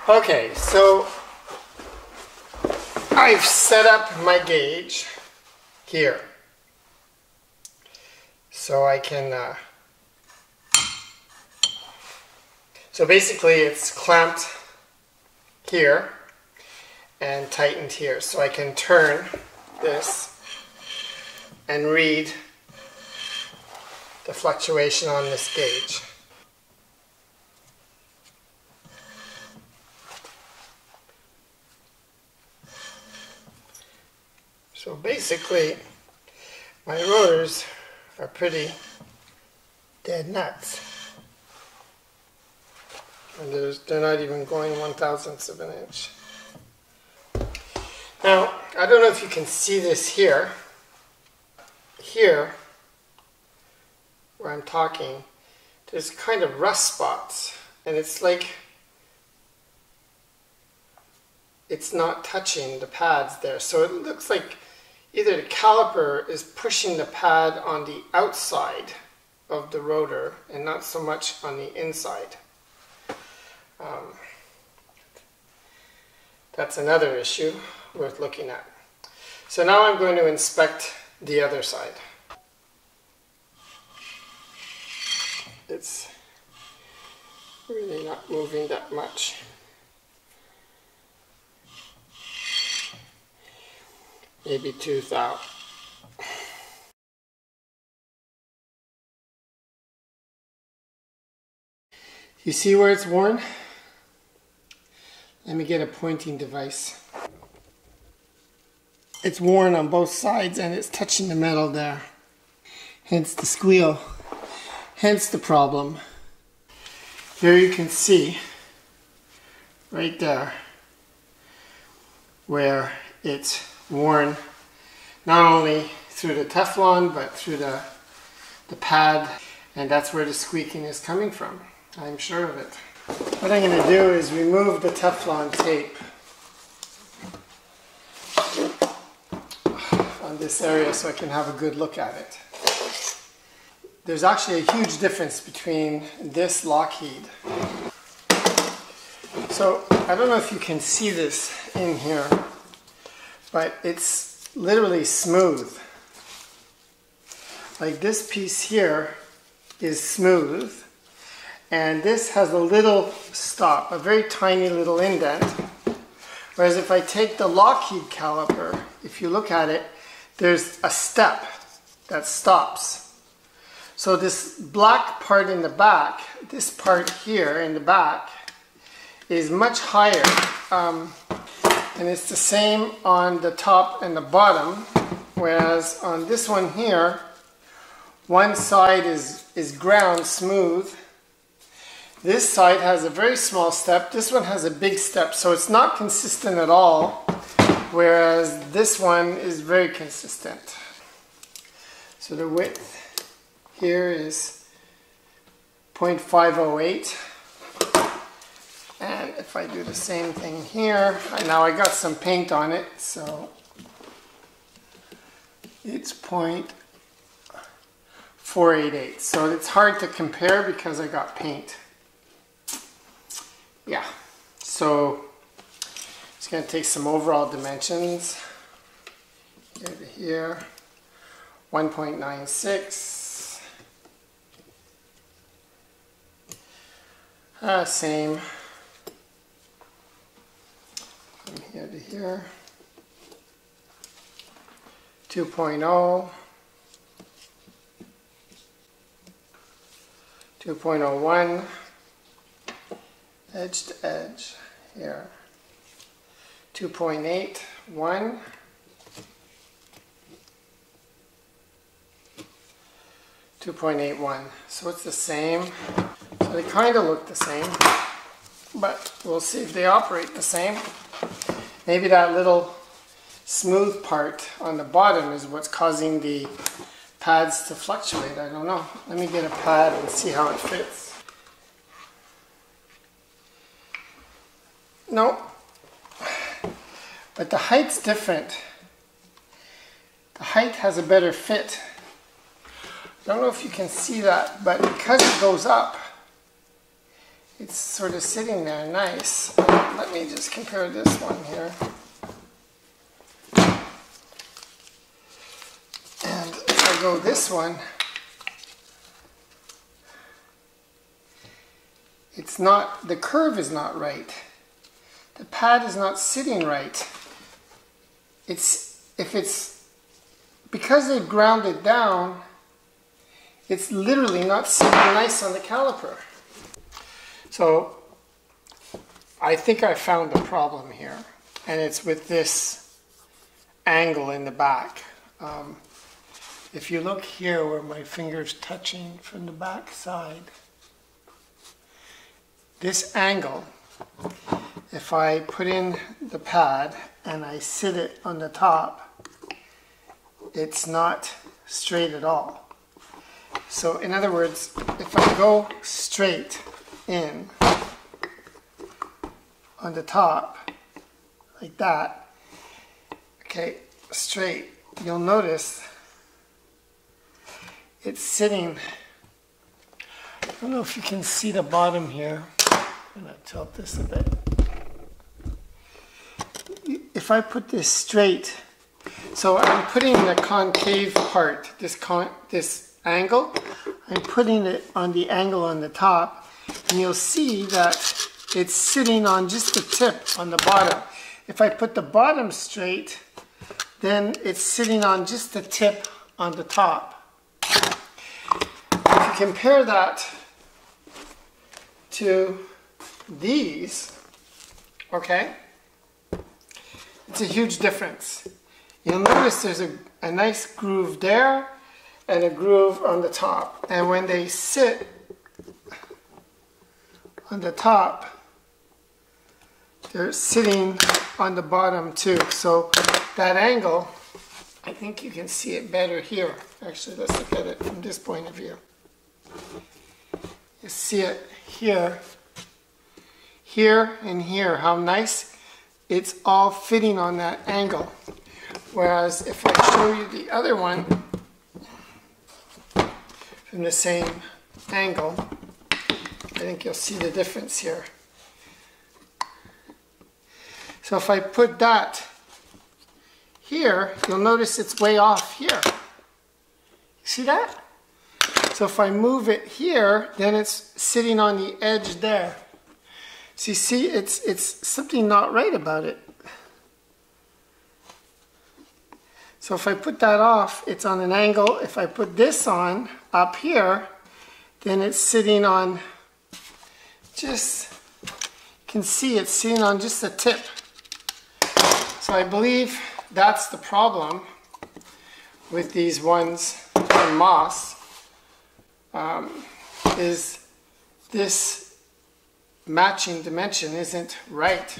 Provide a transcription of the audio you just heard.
Okay, so I've set up my gauge here. So I can, so basically it's clamped here and tightened here. So I can turn this and read the fluctuation on this gauge. So basically, my rotors are pretty dead nuts. And they're not even going 1/1000th of an inch. Now, I don't know if you can see this here. Here, where I'm talking, there's kind of rust spots. And it's like it's not touching the pads there. So it looks like either the caliper is pushing the pad on the outside of the rotor and not so much on the inside. That's another issue worth looking at. So now I'm going to inspect the other side. It's really not moving that much. Maybe 2,000. You see where it's worn? Let me get a pointing device. It's worn on both sides and it's touching the metal there. Hence the squeal. Hence the problem. Here you can see, right there, where it's worn not only through the Teflon but through the pad, and that's where the squeaking is coming from. I'm sure of it. What I'm going to do is remove the Teflon tape on this area so I can have a good look at it. There's actually a huge difference between this Lockheed. So I don't know if you can see this in here, but it's literally smooth. Like this piece here is smooth, and this has a little stop, a very tiny little indent. Whereas if I take the Lockheed caliper, if you look at it, there's a step that stops. So this black part in the back, this part here in the back, is much higher. And it's the same on the top and the bottom, whereas on this one here, one side is ground smooth. This side has a very small step, this one has a big step, so it's not consistent at all, whereas this one is very consistent. So the width here is 0.508. And if I do the same thing here, now I got some paint on it, so it's 0.488. So it's hard to compare because I got paint. Yeah, so it's going to take some overall dimensions. Here to here, 1.96. Same. From here to here, 2.0, 2.01, edge to edge here, 2.81, 2.81. So it's the same. So they kind of look the same, but we'll see if they operate the same. Maybe that little smooth part on the bottom is what's causing the pads to fluctuate. I don't know. Let me get a pad and see how it fits. No, but the height's different. The height has a better fit I don't know if you can see that, but because it goes up, it's sort of sitting there nice. Let me just compare this one here. And if I go this one, it's not, the curve is not right. The pad is not sitting right. Because they've ground it down, it's literally not sitting nice on the caliper. So I think I found the problem here, and it's with this angle in the back. If you look here where my finger's touching from the back side, this angle, if I put in the pad and I sit it on the top, it's not straight at all. So in other words, if I go straight in on the top, like that, okay, straight, you'll notice it's sitting, I don't know if you can see the bottom here. I'm going to tilt this a bit. If I put this straight, so I'm putting the concave part, this angle, I'm putting it on the angle on the top, and you'll see that it's sitting on just the tip on the bottom. If I put the bottom straight, then it's sitting on just the tip on the top. If you compare that to these, okay, it's a huge difference. You'll notice there's a nice groove there and a groove on the top. And when they sit on the top, they're sitting on the bottom too. So that angle, I think you can see it better here. Actually, let's look at it from this point of view. You see it here, here, and here, how nice it's all fitting on that angle. Whereas if I show you the other one from the same angle, I think you'll see the difference here. So if I put that here, you'll notice it's way off here. See that? So if I move it here, then it's sitting on the edge there. So you see, it's something not right about it. So if I put that off, it's on an angle. If I put this on up here, then it's sitting on just, you can see it's sitting on just the tip. So I believe that's the problem with these ones from Moss, is this matching dimension isn't right.